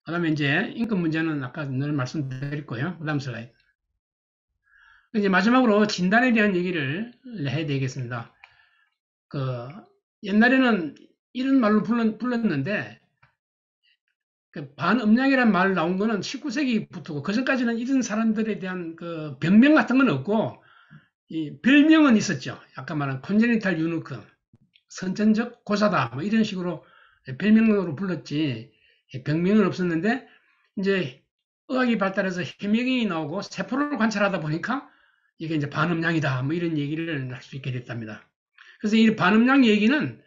그다음에 이제 인권 문제는 아까 늘 말씀드렸고요. 그다음 슬라이드. 이제 마지막으로 진단에 대한 얘기를 해야 되겠습니다. 그 옛날에는 이런 말로 불렀는데 그 반음량이라는 말 나온 거는 19세기부터고 그전까지는 이런 사람들에 대한 그 병명 같은 건 없고 이 별명은 있었죠. 아까 말한 콘제니탈 유니크, 선천적 고사다 뭐 이런 식으로 별명으로 불렀지 병명은 없었는데 이제 의학이 발달해서 해명이 나오고 세포를 관찰하다 보니까 이게 이제 반음량이다 뭐 이런 얘기를 할 수 있게 됐답니다. 그래서 이 반음량 얘기는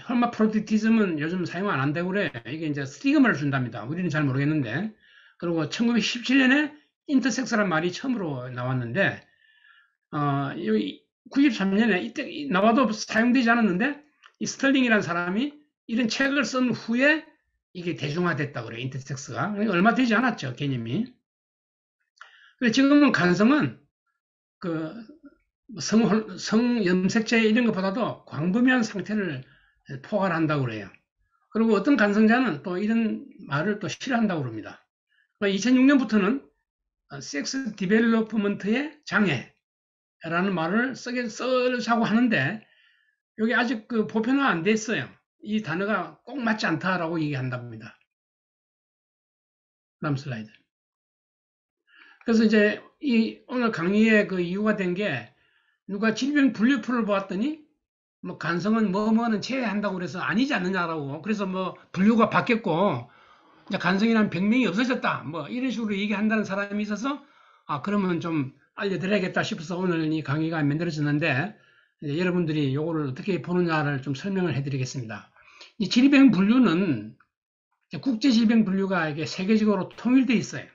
헐마프로디티즘은 요즘 사용 안 한다고 그래. 이게 이제 스티그마를 준답니다. 우리는 잘 모르겠는데. 그리고 1917년에 인터섹스란 말이 처음으로 나왔는데, 93년에 이때 나와도 사용되지 않았는데, 이 스털링이라는 사람이 이런 책을 쓴 후에 이게 대중화됐다고 그래요. 인터섹스가. 얼마 되지 않았죠, 개념이. 근데 지금은 간성은 그 성염색체 이런 것보다도 광범위한 상태를 포괄한다고 그래요. 그리고 어떤 간성자는 또 이런 말을 또 싫어한다고 그럽니다. 2006년부터는 섹스 디벨로프먼트의 장애라는 말을 쓰자고 하는데 여기 아직 그 보편화 안 됐어요. 이 단어가 꼭 맞지 않다라고 얘기한답니다. 다음 슬라이드. 그래서 이제 이 오늘 강의의 그 이유가 된 게 누가 질병 분류표를 보았더니 뭐 간성은 뭐뭐는 제외한다고 그래서 아니지 않느냐라고 그래서 뭐 분류가 바뀌었고 이제 간성이란 병명이 없어졌다. 뭐 이런 식으로 얘기한다는 사람이 있어서 아 그러면 좀 알려드려야겠다 싶어서 오늘 이 강의가 만들어졌는데 여러분들이 요거를 어떻게 보느냐를 좀 설명을 해드리겠습니다. 이 질병 분류는 국제 질병 분류가 이게 세계적으로 통일돼 있어요.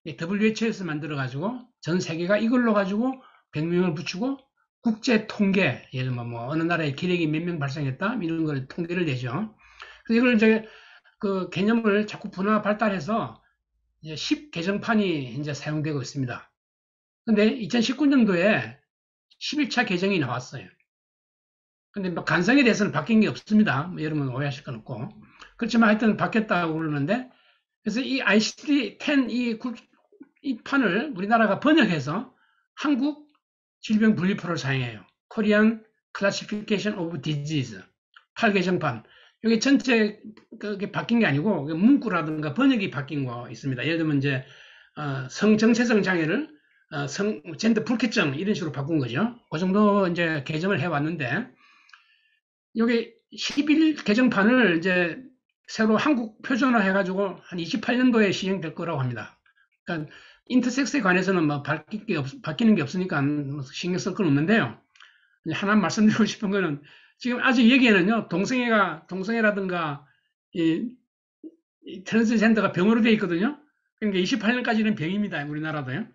WHO에서 만들어 가지고 전 세계가 이걸로 가지고 병명을 붙이고 국제 통계 예를 들면 뭐 어느 나라에 기록이 몇 명 발생했다 이런 걸 통계를 내죠. 그래서 이걸 이제 그 개념을 자꾸 분화 발달해서 이제 10 개정판이 이제 사용되고 있습니다. 근데 2019년도에 11차 개정이 나왔어요. 근데 뭐 간성에 대해서는 바뀐 게 없습니다. 뭐 여러분 오해하실 건 없고. 그렇지만 하여튼 바뀌었다고 그러는데 그래서 이 ICD-10 이 판을 우리나라가 번역해서 한국 질병분류표를 사용해요. Korean Classification of Disease 8개정판. 이게 전체 그게 바뀐 게 아니고 문구라든가 번역이 바뀐 거 있습니다. 예를 들면 이제 성정체성 장애를 젠더 불쾌증 이런 식으로 바꾼 거죠. 그 정도 이제 개정을 해왔는데 여기 11 개정판을 이제 새로 한국 표준화 해가지고 한 28년도에 시행될 거라고 합니다. 그러니까 인터섹스에 관해서는 뭐 바뀌는 게 없으니까 뭐 신경 쓸 건 없는데요. 하나 말씀드리고 싶은 거는 지금 아직 여기에는요, 동성애라든가 이, 이 트랜스젠더가 병으로 되어 있거든요. 그러니까 28년까지는 병입니다. 우리나라도요.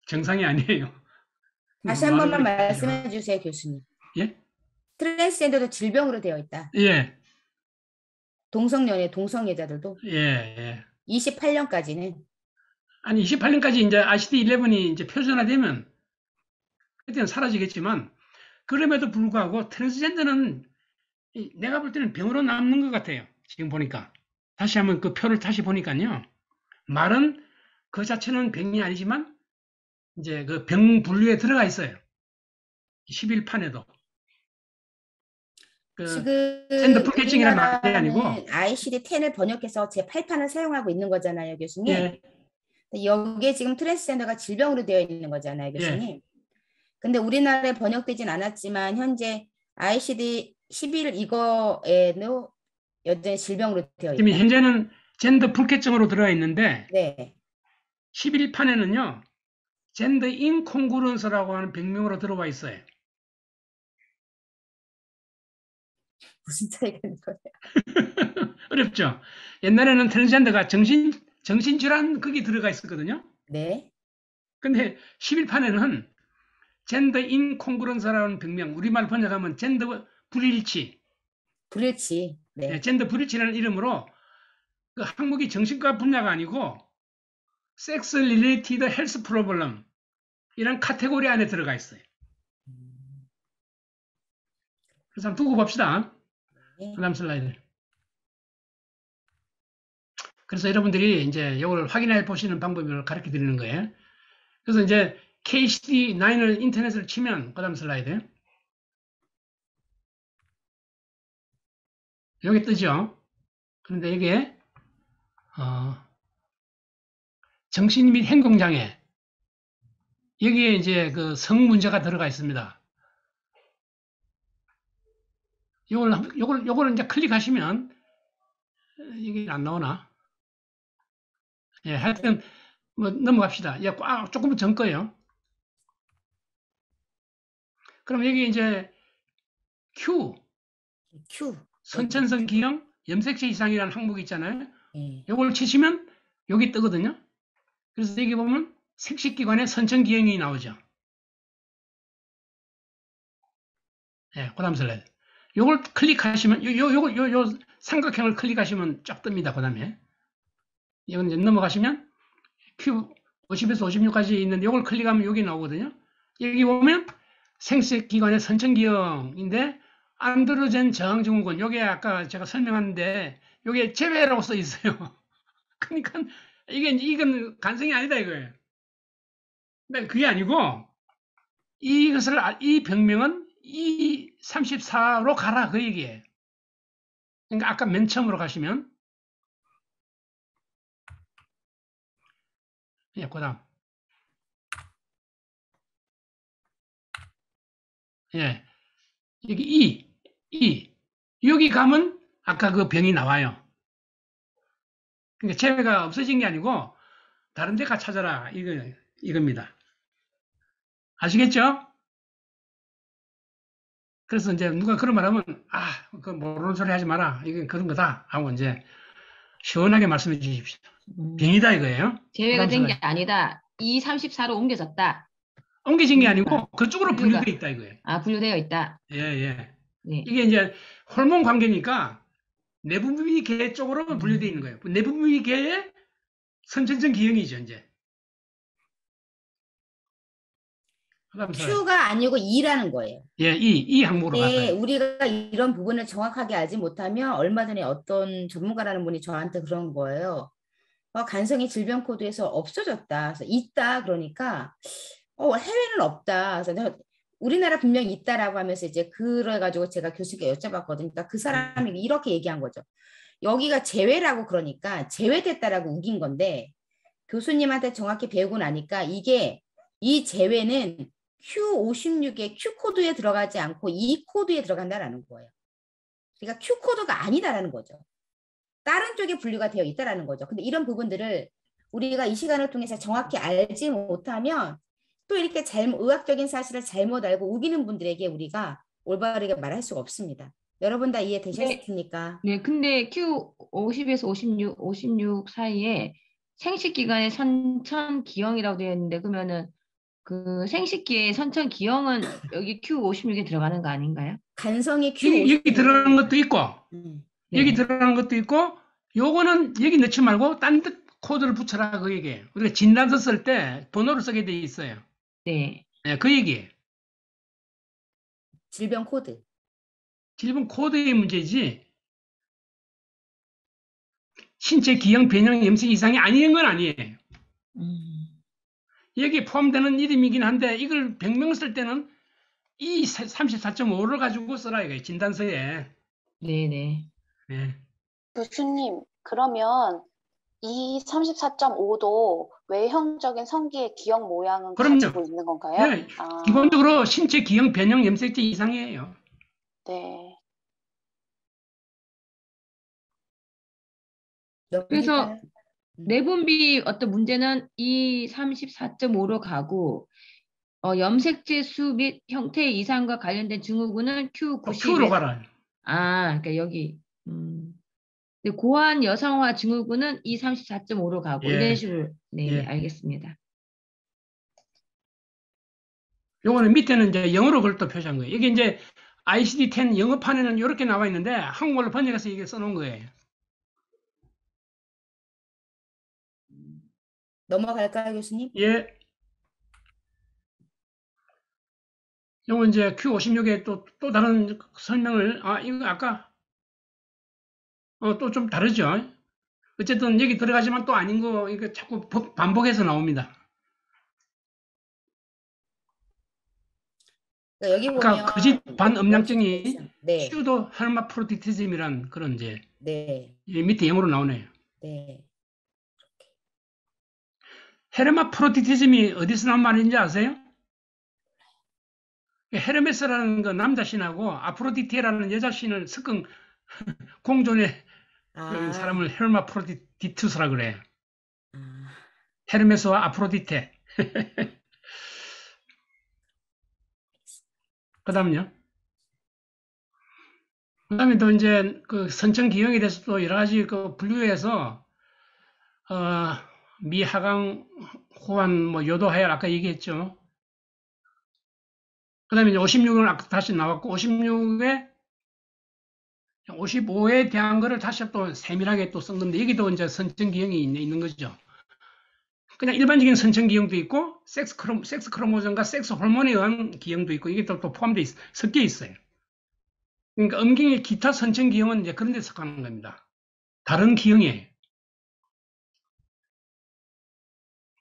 정상이 아니에요. 다시 한 말을 번만 그렇게 하지만. 말씀해 주세요, 교수님. 예? 트랜스젠더도 질병으로 되어 있다. 예, 동성연애, 동성애자들도 예, 예. 28년까지는. 아니, 28년까지 이제 ICD-11이 이제 표준화되면 그때는 사라지겠지만, 그럼에도 불구하고 트랜스젠더는 내가 볼 때는 병으로 남는 것 같아요. 지금 보니까. 다시 한번 그 표를 다시 보니까요. 말은 그 자체는 병이 아니지만, 이제 그 병 분류에 들어가 있어요. 11판에도. 그, 젠더 지금 불규증이란 말이 우리나라는 아니고, ICD-10을 번역해서 제8판을 사용하고 있는 거잖아요, 교수님. 예, 여기에 지금 트랜스젠더가 질병으로 되어 있는 거잖아요, 예. 교수님. 근데 우리나라에 번역되진 않았지만 현재 ICD-11 이거에는 여전히 질병으로 되어 지금 있다. 현재는 젠더 불쾌증으로 들어가 있는데, 네. 11판에는요, 젠더 인콩그런스라고 하는 병명으로 들어와 있어요. 무슨 차이가 있는 거예요? 어렵죠? 옛날에는 트랜스젠더가 정신질환 거기 들어가 있었거든요. 네. 근데 11판에는 젠더 인콩그런스라는 병명, 우리말 번역하면 젠더 불일치, 불일치. 예, 네. 젠더 불일치라는 이름으로 그 한국이 정신과 분야가 아니고 섹스 릴레이티드 헬스 프로블럼 이런 카테고리 안에 들어가 있어요. 그래서 한번 두고 봅시다. 네. 그 다음 슬라이드. 그래서 여러분들이 이제 이걸 확인해 보시는 방법을 가르쳐 드리는 거예요. 그래서 이제 KCD9을 인터넷을 치면, 그 다음 슬라이드. 여기 뜨죠? 그런데 이게, 어, 정신 및 행동장애. 여기에 이제 그 성 문제가 들어가 있습니다. 요걸 이제 클릭하시면, 이게 안 나오나? 예, 하여튼, 뭐, 넘어갑시다. 예, 조금 전 거예요. 그럼 여기 이제 Q, Q. 선천성 기형 염색체 이상이라는 항목이 있잖아요. 예. 요걸 치시면 여기 뜨거든요. 그래서 여기 보면 색식기관의 선천 기형이 나오죠. 예, 그 다음 슬라이드. 요걸 클릭하시면, 요 삼각형을 클릭하시면 쫙 뜹니다. 그 다음에. 이건 이제 넘어가시면 Q 50에서 56까지 있는데 요걸 클릭하면 여기 나오거든요. 여기 보면 생식기관의 선천기형인데 안드로젠 저항증후군, 요게 아까 제가 설명했는데 요게 제외라고 써 있어요. 그러니까 이건 간성이 아니다 이거예요. 근데 그게 아니고 이 병명은 E34로 가라 그 얘기예요. 그러니까 아까 맨 처음으로 가시면 예, 그다음 예, 여기 E 여기 가면 아까 그 병이 나와요. 그러니까 제외가 없어진 게 아니고 다른 데 가 찾아라 이겁니다. 아시겠죠? 그래서 이제 누가 그런 말 하면 그 모르는 소리 하지 마라. 이건 그런 거다 하고 이제 시원하게 말씀해 주십시오. 병이다 이거예요. 제외가 그다음 된 게 슬라이드. 아니다. 234로 옮겨졌다. 옮겨진 게 분류가. 아니고 그쪽으로 분류되어 있다 이거예요. 분류되어 있다. 예, 예. 네. 이게 이제 호르몬 관계니까 내분비계 쪽으로 분류되어 있는 거예요. 내분비계의 선천적 기형이죠, 이제. 그다음 슬라이드. Q가 아니고 E라는 거예요. 예, 이 항목으로 근데 갈까요? 우리가 이런 부분을 정확하게 알지 못하면 얼마 전에 어떤 전문가라는 분이 저한테 그런 거예요. 간성이 질병 코드에서 없어졌다. 그래서 있다. 그러니까 해외는 없다. 그래서 우리나라 분명히 있다라고 하면서 이제 그래가지고 제가 교수님께 여쭤봤거든요. 그러니까 그 사람이 이렇게 얘기한 거죠. 여기가 제외라고 그러니까 제외됐다라고 우긴 건데 교수님한테 정확히 배우고 나니까 이 제외는 Q56의 Q 코드에 들어가지 않고 E 코드에 들어간다라는 거예요. 그러니까 Q 코드가 아니다라는 거죠. 다른 쪽에 분류가 되어 있다라는 거죠. 근데 이런 부분들을 우리가 이 시간을 통해서 정확히 알지 못하면 또 이렇게 의학적인 사실을 잘못 알고 우기는 분들에게 우리가 올바르게 말할 수가 없습니다. 여러분 다 이해되셨습니까? 네, 근데 Q50에서 56 사이에 생식기관의 선천기형이라고 되어 있는데 그러면은 그 생식기의 선천기형은 여기 Q56에 들어가는 거 아닌가요? 간성이 여기 Q56. 들어가는 것도 있고, 네. 여기 들어가는 것도 있고, 요거는 여기 넣지 말고 딴 데 코드를 붙여라 그 얘기예요. 우리가 진단서 쓸 때 번호를 쓰게 돼 있어요. 네. 예, 그 얘기예요. 질병 코드. 질병 코드의 문제지, 신체 기형 변형 염색 이상이 아닌 건 아니에요. 여기에 포함되는 이름이긴 한데 이걸 병명 쓸 때는 이 34.5를 가지고 써라 이거예요. 진단서에. 네네. 예. 교수님, 그러면 이 34.5도 외형적인 성기의 기형 모양은 그럼요. 가지고 있는 건가요? 예, 기본적으로 신체 기형 변형 염색체 이상이에요. 네. 그래서 내분비 어떤 문제는 이 34.5로 가고 염색체 수 및 형태 이상과 관련된 증후군은 Q90. Q로 가라. 그러니까 여기 근데 고환 여성화 증후군은 이 34.5로 가고 예. 이런 식으로 네, 예. 알겠습니다. 요거는 밑에는 이제 영어로 그걸 또 표시한 거예요. 이게 이제 ICD-10 영어판에는 이렇게 나와 있는데 한국어로 번역해서 이게 써놓은 거예요. 넘어갈까요, 교수님? 예. 요거 이제 Q56에 또 다른 설명을, 이거 아까, 또 좀 다르죠? 어쨌든 여기 들어가지만 또 아닌 거 이거 자꾸 반복해서 나옵니다. 그러니까 여기 아까 보면 거짓 반음량증이 명시되어 네, 슈도 헬마프로디티즘이란 그런 이제 네, 밑에 영어로 나오네요. 네. 헤르마프로디티즘이 어디서 나온 말인지 아세요? 헤르메스라는 그 남자 신하고 아프로디테라는 여자 신을 섞은 공존의 그 아, 사람을 헤르마프로디투스라 그래요. 아, 헤르메스와 아프로디테. 그다음요. 그다음에 또 이제 그 선천 기형에 대해서 또 여러 가지 그 분류해서 어, 미하강 호환 뭐 요도하열 아까 얘기했죠. 그다음에 이제 56은 아까 다시 나왔고 55에 대한 거를 다시 또 세밀하게 또 쓴 건데 여기도 이제 선천 기형이 있는 거죠. 그냥 일반적인 선천 기형도 있고 섹스 크로모즘과 섹스 호르몬에 의한 기형도 있고 이게 또 포함되어 섞여 있어요. 그러니까 음경의 기타 선천 기형은 이제 그런 데 속하는 겁니다. 다른 기형이에요.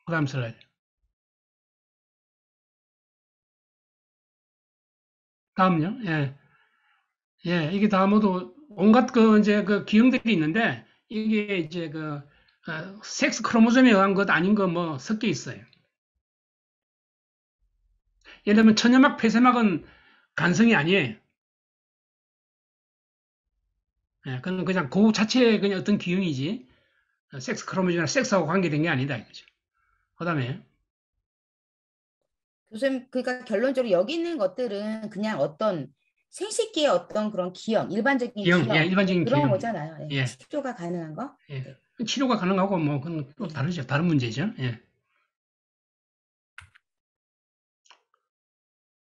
그다음 슬라이드. 다음요. 예. 예, 이게 다 모두 온갖 그 이제 그 기형들이 있는데 이게 이제 그 섹스 크로모즘에 의한 것 아닌 거 뭐 섞여 있어요. 예를 들면 천연막 폐쇄막은 간성이 아니에요. 예, 그건 그냥 그 자체의 그냥 어떤 기형이지 섹스 크로모즘이나 섹스하고 관계된 게 아니다 이거죠. 그다음에 교수님, 그러니까 결론적으로 여기 있는 것들은 그냥 어떤 생식기의 어떤 그런 기형, 일반적인 기형, 예, 기형, 네, 일반적인 그런 기형입니다. 거잖아요. 네, 예, 치료가 가능한 거? 예. 네, 치료가 가능하고 뭐 그건 또 네. 다르죠. 다른 문제죠. 예.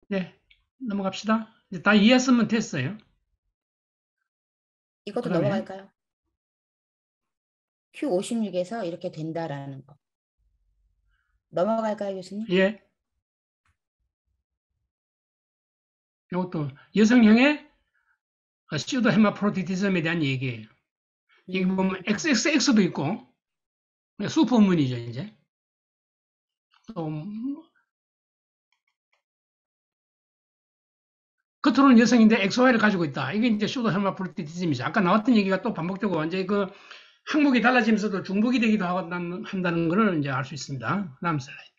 네, 넘어갑시다. 이제 다 이해했으면 됐어요. 이것도 그다음에 넘어갈까요? Q56에서 이렇게 된다라는 거. 넘어갈까요, 교수님? 예, 이것도 여성형의 슈도 헤마프로디티즘에 대한 얘기예요. 여기 보면 XXX도 있고 슈퍼문이죠 이제. 또 겉으로는 여성인데 XY를 가지고 있다. 이게 이제 슈도 헤마프로디티즘이죠. 아까 나왔던 얘기가 또 반복되고 완전히 그 항목이 달라지면서도 중복이 되기도 한다는 것을 이제 알 수 있습니다. 다음 슬라이드.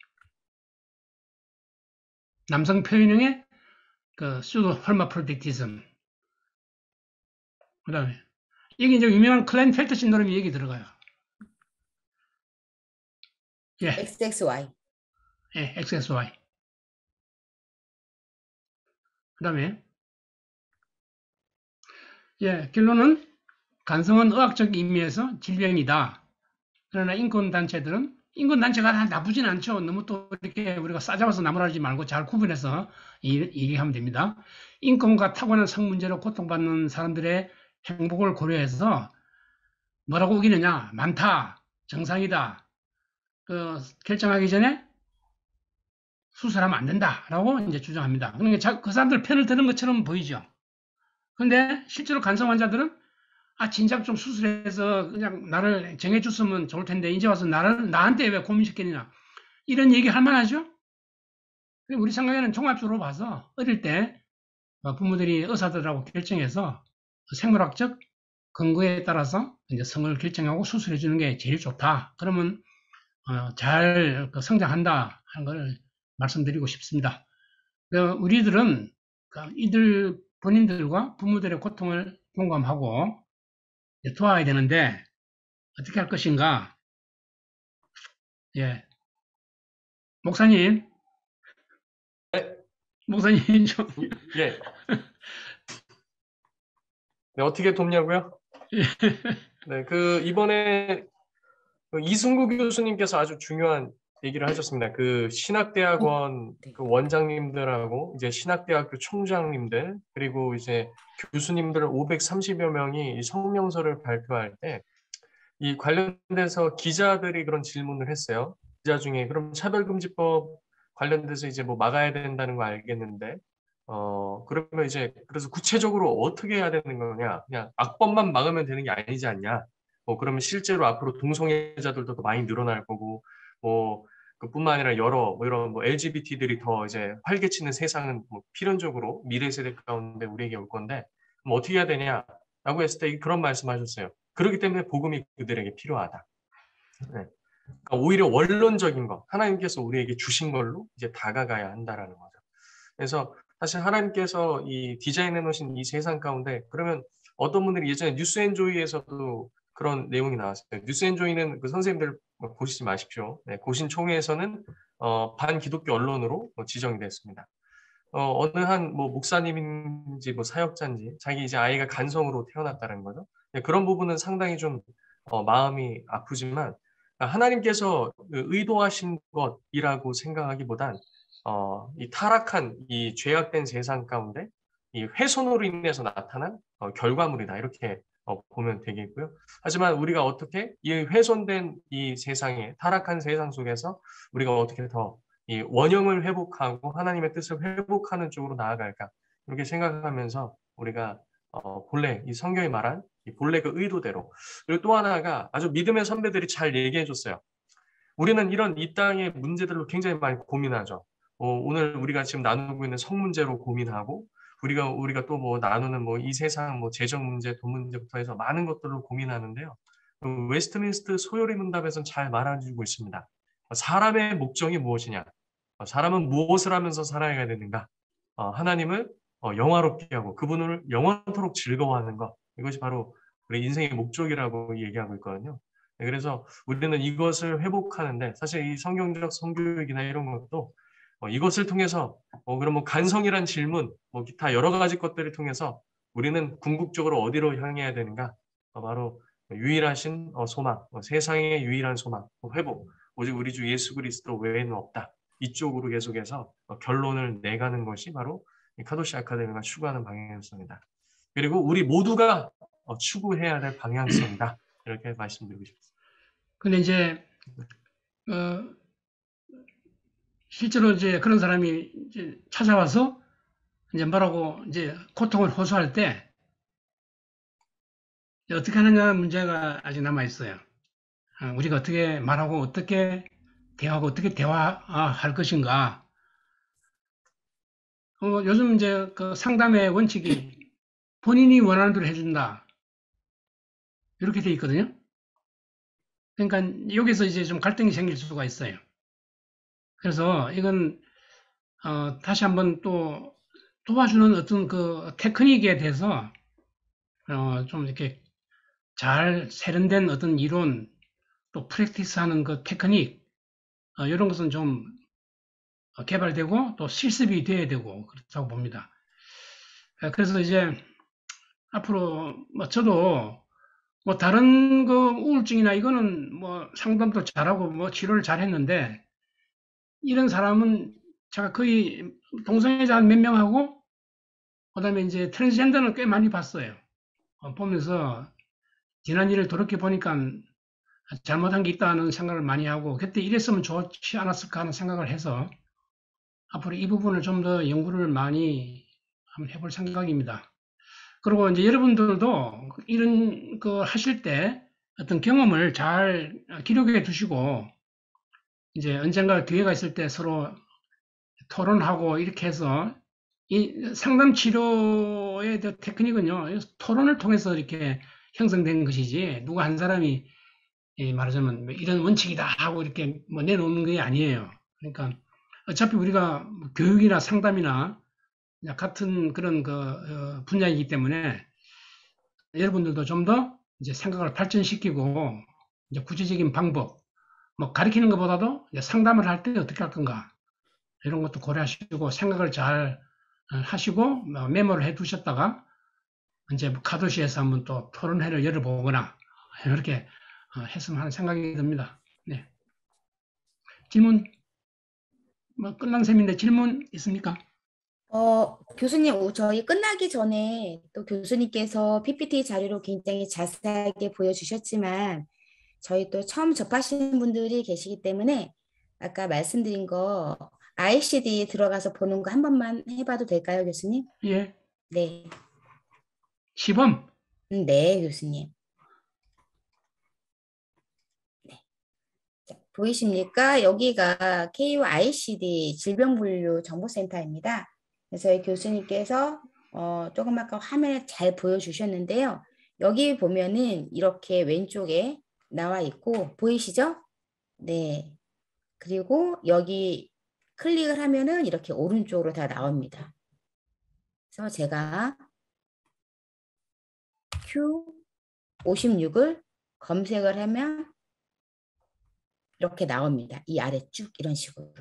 남성 표현형의 그 슈도 헤마프로디티즘. 그다음에 이게 이제 유명한 클라인펠터 신드롬이 얘기 들어가요. 예, XXY. 예, XSY. 그다음에 예, 결론은 간성은 의학적 의미에서 질병이다. 그러나 인권단체가 다 나쁘진 않죠. 너무 또 이렇게 우리가 싸잡아서 나무라지 말고 잘 구분해서 얘기하면 됩니다. 인권과 타고난 성 문제로 고통받는 사람들의 행복을 고려해서 뭐라고 우기느냐? 많다, 정상이다. 그 결정하기 전에 수술하면 안 된다라고 이제 주장합니다. 그러니까 그 사람들 편을 드는 것처럼 보이죠. 그런데 실제로 간성 환자들은 진작 좀 수술해서 그냥 나를 정해줬으면 좋을 텐데 이제 와서 나한테 왜 고민시키느냐 이런 얘기 할 만하죠. 우리 생각에는 종합적으로 봐서 어릴 때 부모들이 의사들하고 결정해서 생물학적 근거에 따라서 이제 성을 결정하고 수술해 주는 게 제일 좋다. 그러면 잘 성장한다 하는 걸 말씀드리고 싶습니다. 우리들은 이들 본인들과 부모들의 고통을 공감하고 도와야 되는데 어떻게 할 것인가? 예, 목사님, 목사님 좀 예. 네, 어떻게 돕냐고요? 네, 이번에 이승구 교수님께서 아주 중요한 얘기를 하셨습니다. 신학대학원 네. 원장님들하고 이제 신학대학교 총장님들 그리고 이제 교수님들 530여 명이 이 성명서를 발표할 때 이 관련돼서 기자들이 그런 질문을 했어요. 기자 중에 그럼 차별금지법 관련돼서 이제 뭐 막아야 된다는 거 알겠는데 그러면 이제 그래서 구체적으로 어떻게 해야 되는 거냐? 그냥 악법만 막으면 되는 게 아니지 않냐? 그러면 실제로 앞으로 동성애자들도 더 많이 늘어날 거고, 그뿐만 아니라 여러 이런 LGBT들이 더 이제 활개치는 세상은 필연적으로 미래 세대 가운데 우리에게 올 건데, 그럼 어떻게 해야 되냐라고 했을 때 그런 말씀하셨어요. 그렇기 때문에 복음이 그들에게 필요하다. 네. 그러니까 오히려 원론적인 것, 하나님께서 우리에게 주신 걸로 이제 다가가야 한다라는 거죠. 그래서 사실 하나님께서 이 디자인해 놓으신 이 세상 가운데, 그러면 어떤 분들이 예전에 뉴스앤조이에서도 그런 내용이 나왔어요. 뉴스앤조이는 그 선생님들 보시지 마십시오. 네, 고신총회에서는 반기독교 언론으로 지정이 됐습니다. 어느 한 목사님인지 사역자인지 자기 이제 아이가 간성으로 태어났다는 거죠. 네, 그런 부분은 상당히 좀 마음이 아프지만, 하나님께서 그 의도하신 것이라고 생각하기보단 이 타락한 이 죄악된 세상 가운데 이 훼손으로 인해서 나타난 결과물이다, 이렇게 보면 되겠고요. 하지만 우리가 어떻게 이 훼손된 이 세상에, 타락한 세상 속에서 우리가 어떻게 더 이 원형을 회복하고 하나님의 뜻을 회복하는 쪽으로 나아갈까, 이렇게 생각하면서 우리가 본래 이 성경이 말한 이 본래 그 의도대로. 그리고 또 하나가 아주 믿음의 선배들이 잘 얘기해 줬어요. 우리는 이런 이 땅의 문제들로 굉장히 많이 고민하죠. 오늘 우리가 지금 나누고 있는 성 문제로 고민하고, 우리가 또 나누는 이 세상 재정 문제, 돈 문제부터 해서 많은 것들로 고민하는데요. 웨스트민스터 소요리 문답에서는 잘 말해주고 있습니다. 사람의 목적이 무엇이냐? 사람은 무엇을 하면서 살아야 되는가? 하나님을 영화롭게 하고 그분을 영원토록 즐거워하는 것. 이것이 바로 우리 인생의 목적이라고 얘기하고 있거든요. 네, 그래서 우리는 이것을 회복하는데, 사실 이 성경적 성교육이나 이런 것도 이것을 통해서 그럼 간성이란 질문, 기타 여러 가지 것들을 통해서 우리는 궁극적으로 어디로 향해야 되는가? 바로 유일하신 소망, 세상의 유일한 소망, 회복, 오직 우리 주 예수 그리스도 외에는 없다. 이쪽으로 계속해서 결론을 내가는 것이 바로 이 카도시 아카데미가 추구하는 방향성이다. 그리고 우리 모두가 추구해야 될 방향성이다. 이렇게 말씀드리고 싶습니다. 근데 이제 실제로 이제 그런 사람이 이제 찾아와서 이제 뭐라고 이제 고통을 호소할 때 어떻게 하느냐 문제가 아직 남아 있어요. 우리가 어떻게 말하고 어떻게 대화하고 어떻게 대화할 것인가. 요즘 이제 그 상담의 원칙이 본인이 원하는 대로 해준다, 이렇게 돼 있거든요. 그러니까 여기서 이제 좀 갈등이 생길 수가 있어요. 그래서 이건 다시 한번 또 도와주는 어떤 그 테크닉에 대해서 좀 이렇게 잘 세련된 어떤 이론, 또 프랙티스하는 그 테크닉, 이런 것은 좀 개발되고 또 실습이 돼야 되고 그렇다고 봅니다. 그래서 이제 앞으로 저도 다른 그 우울증이나 이거는 상담도 잘하고 치료를 잘했는데, 이런 사람은 제가 거의 동성애자 몇 명하고 그다음에 이제 트랜스젠더는 꽤 많이 봤어요. 보면서 지난 일을 돌이켜 보니까 잘못한 게 있다는 생각을 많이 하고, 그때 이랬으면 좋지 않았을까 하는 생각을 해서 앞으로 이 부분을 좀 더 연구를 많이 한번 해볼 생각입니다. 그리고 이제 여러분들도 이런 거 하실 때 어떤 경험을 잘 기록해 두시고, 이제 언젠가 기회가 있을 때 서로 토론하고 이렇게 해서, 이 상담 치료의 테크닉은요, 토론을 통해서 이렇게 형성된 것이지, 누가 한 사람이 말하자면 이런 원칙이다 하고 이렇게 내놓는 게 아니에요. 그러니까 어차피 우리가 교육이나 상담이나 같은 그런 그 분야이기 때문에 여러분들도 좀 더 이제 생각을 발전시키고, 이제 구체적인 방법, 가르치는 것보다도 이제 상담을 할 때 어떻게 할 건가, 이런 것도 고려하시고 생각을 잘 하시고 메모를 해 두셨다가 이제 카도시에서 한번 또 토론회를 열어보거나 이렇게 했으면 하는 생각이 듭니다. 네. 질문 끝난 셈인데 질문 있습니까? 교수님, 저희 끝나기 전에 또 교수님께서 PPT 자료로 굉장히 자세하게 보여주셨지만, 저희 또 처음 접하시는 분들이 계시기 때문에 아까 말씀드린 거 ICD 들어가서 보는 거 한 번만 해봐도 될까요, 교수님? 예. 네. 시범. 네, 교수님. 보이십니까? 여기가 KUICD 질병분류정보센터입니다. 그래서 저희 교수님께서 조금 아까 화면에 잘 보여주셨는데요. 여기 보면은 이렇게 왼쪽에 나와 있고 보이시죠? 네. 그리고 여기 클릭을 하면은 이렇게 오른쪽으로 다 나옵니다. 그래서 제가 Q56을 검색을 하면 이렇게 나옵니다. 이 아래 쭉 이런 식으로.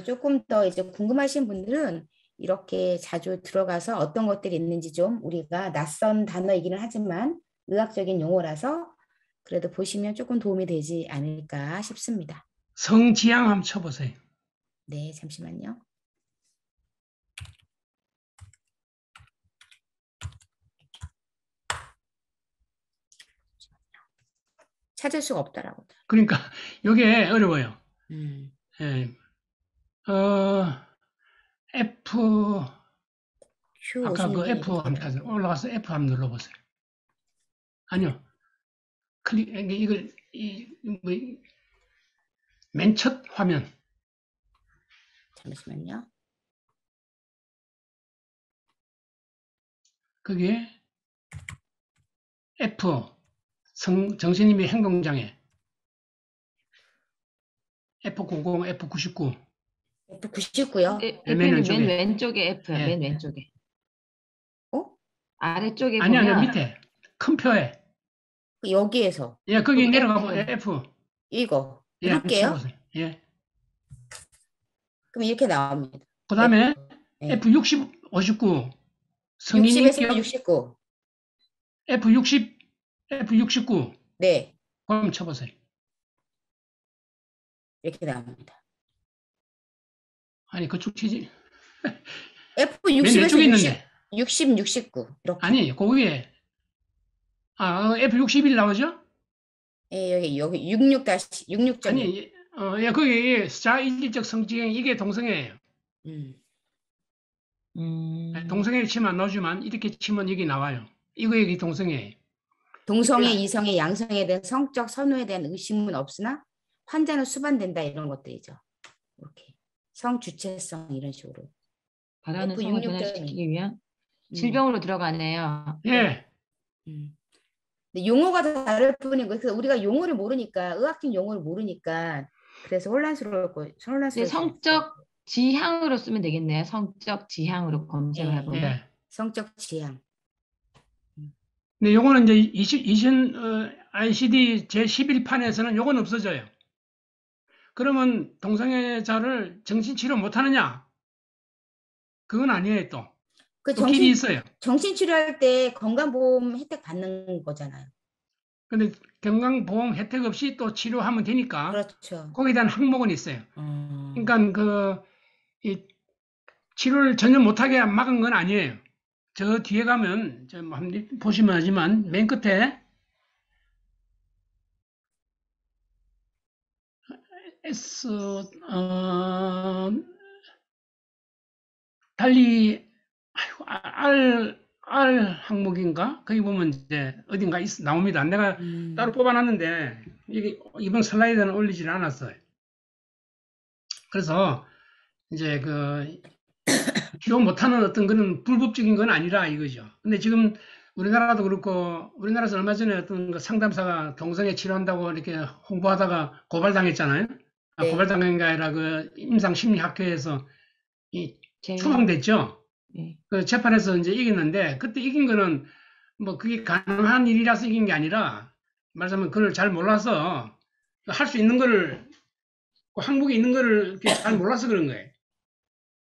조금 더 이제 궁금하신 분들은 이렇게 자주 들어가서 어떤 것들이 있는지 좀 우리가 낯선 단어이기는 하지만 의학적인 용어라서 그래도 보시면 조금 도움이 되지 않을까 싶습니다. 성지향 한번 쳐보세요. 네, 잠시만요. 찾을 수가 없더라고요. 그러니까 이게 어려워요. 예. F 아까 그 F 한번 올라가서 F 한번 눌러보세요. 아니요. 클릭 이걸 맨 첫 화면. 잠시만요. 거기에 F 정신이미 행동장애 F00, F99. F99요? 대표님 맨 왼쪽에 F요. 예. 맨 왼쪽에. 아래쪽에 아니요, 보면 밑에 큰 표에. 여기에서. 예, 거기 F. 내려가 보면 F. 이거. 예, 한번 누를게요. 쳐보세요. 예. 그럼 이렇게 나옵니다. 그다음에 네. F60, 59. 60에서 69. F60, F69. 네. 그럼 쳐보세요. 이렇게 나옵니다. 아니, 그쪽 치지. F60에서 왼쪽에 있는데. 60, 69. 이렇게. 아니, 그 위에. F61 나오죠? 예, 여기 66-66점. 아니, 예, 거기 자일적 성지행 이게 동성애예요. 동성애 치면 안 나오지만 이렇게 치면 여기 나와요. 이거 여기 동성애예요. 동성애, 이성애, 양성에 대한 성적 선호에 대한 의심은 없으나 환자는 수반된다 이런 것들이죠. 이렇게 성주체성 이런 식으로. 바라는 성을 변화시키기 위한 질병으로 들어가네요. 예. 근데 용어가 다를 뿐이고 그래서 우리가 용어를 모르니까 의학적 용어를 모르니까 그래서 혼란스러울 거예요. 네, 성적 지향으로 쓰면 되겠네요. 성적 지향으로 검색을 예, 해보면. 예. 성적 지향. 근데 요거는 이제 ICD 제11판에서는 요건 없어져요. 그러면 동성애자를 정신치료 못하느냐? 그건 아니에요, 또. 그 또 길이 있어요. 정신치료할 때 건강보험 혜택 받는 거잖아요. 근데 건강보험 혜택 없이 또 치료하면 되니까. 그렇죠. 거기에 대한 항목은 있어요. 그러니까 이 치료를 전혀 못하게 막은 건 아니에요. 저 뒤에 가면 한번 보시면 하지만 맨 끝에 달리 R 항목인가? 거기 보면 이제 어딘가 나옵니다. 내가 따로 뽑아놨는데 이게 이번 슬라이드는 올리질 않았어요. 그래서 이제 치료 못하는 어떤 그런 불법적인 건 아니라 이거죠. 근데 지금 우리나라도 그렇고 우리나라에서 얼마 전에 어떤 그 상담사가 동성애 치료한다고 이렇게 홍보하다가 고발당했잖아요. 네. 고발당한 게 아니라 그 임상심리학회에서 추방됐죠. 네. 그 재판에서 이제 이겼는데 그때 이긴 거는 뭐 그게 가능한 일이라서 이긴 게 아니라 말하자면 그걸 잘 몰라서 할 수 있는 거를 그 항목에 있는 거를 이렇게 잘 몰라서 그런 거예요.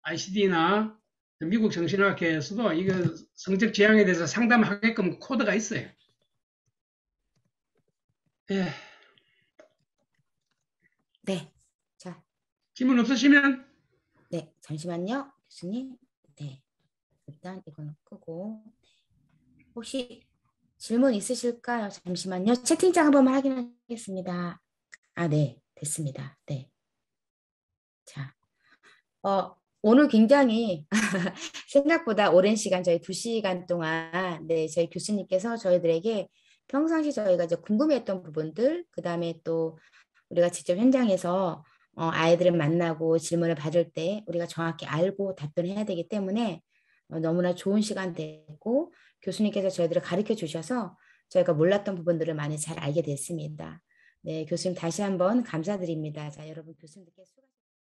ICD나 미국 정신학회에서도 이거 성적 지향에 대해서 상담하게끔 코드가 있어요. 예. 네. 자. 질문 없으시면? 네. 잠시만요. 교수님. 네. 일단 이거는 끄고. 혹시 질문 있으실까요? 잠시만요. 채팅창 한 번만 확인하겠습니다. 네. 됐습니다. 네. 자. 오늘 굉장히 생각보다 오랜 시간 저희 2시간 동안 네, 저희 교수님께서 저희들에게 평상시 저희가 이제 궁금했던 부분들, 그 다음에 또 우리가 직접 현장에서 아이들을 만나고 질문을 받을 때 우리가 정확히 알고 답변해야 되기 때문에 너무나 좋은 시간 됐고 교수님께서 저희들을 가르쳐 주셔서 저희가 몰랐던 부분들을 많이 잘 알게 됐습니다. 네, 교수님 다시 한번 감사드립니다. 자, 여러분 교수님들께 수고